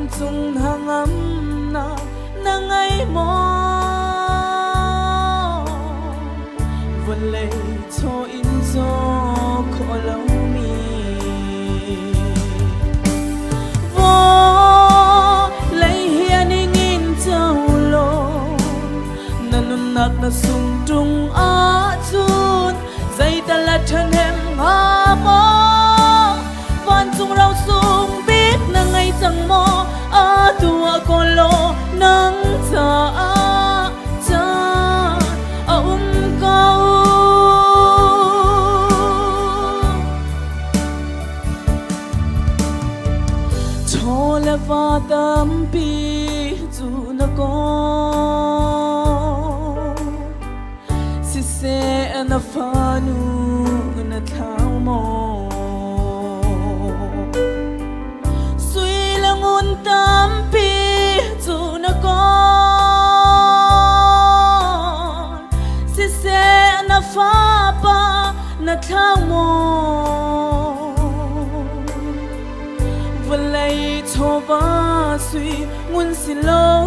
van chung hangam na ngay mo vun lệ cho in zo khó lâu mi vô lấy hiền in châu lo nanun nak na sung trung a chun dây ta là thân em ha mo van chung rau sung biết na ngay chẳng mo a tua con lo nắng cha câu cho là va tâm pi dù na con si se na pha nu na thao mo suy là ngôn tâm pi dù na con si se na pha pa na thao mo vẫn lấy cho ba suy muốn xin lâu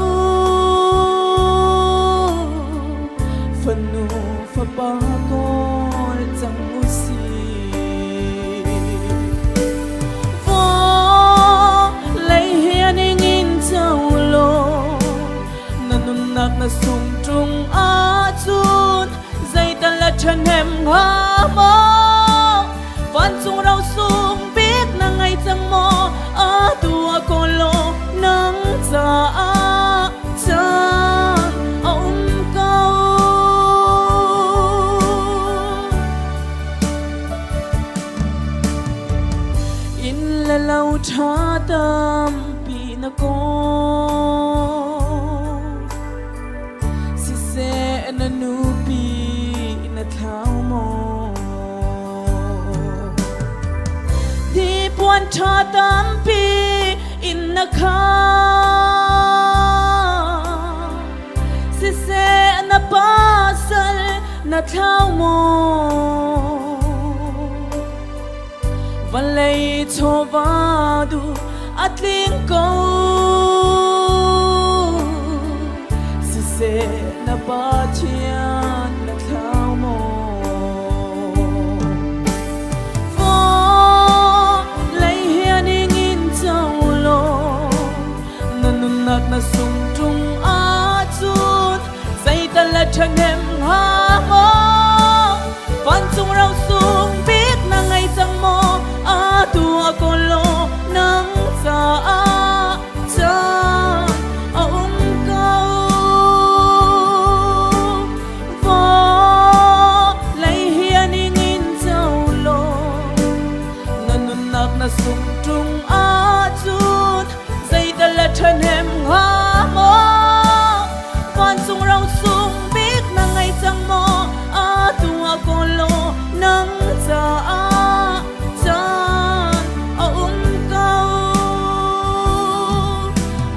phần nụ phật ba con chẳng muốn gì vô lấy hiền in châu lo nanun nak na sung trung a chun dây ta là chân em ha mo van chung rau sung biết na ngày chẳng mo a tua con lo nắng cha chan ông câu in là lâu cha tâm pi na con si se na nu pi na thao mo đi buồn cha tâm pi in na kha si se na pa sal na thao mo van lei cho va du at ling câu si se na pa chian na thao mo na sung trung a chun dây ta là chân em ha mo van chung rau sung biết na ngày chẳng mo a tua con lo nắng cha cha ông câu vô lấy hiền in châu lo nanun nak na sung trung a chun dây ta là chân em ha mo van chung rau sung biết na ngày chẳng mo a tua con lo nắng cha chan ông câu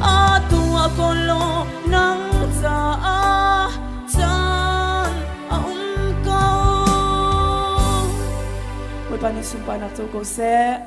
a tua con lo nắng cha chan ông câu. Ôi bạn sung pa nak châu câu sẽ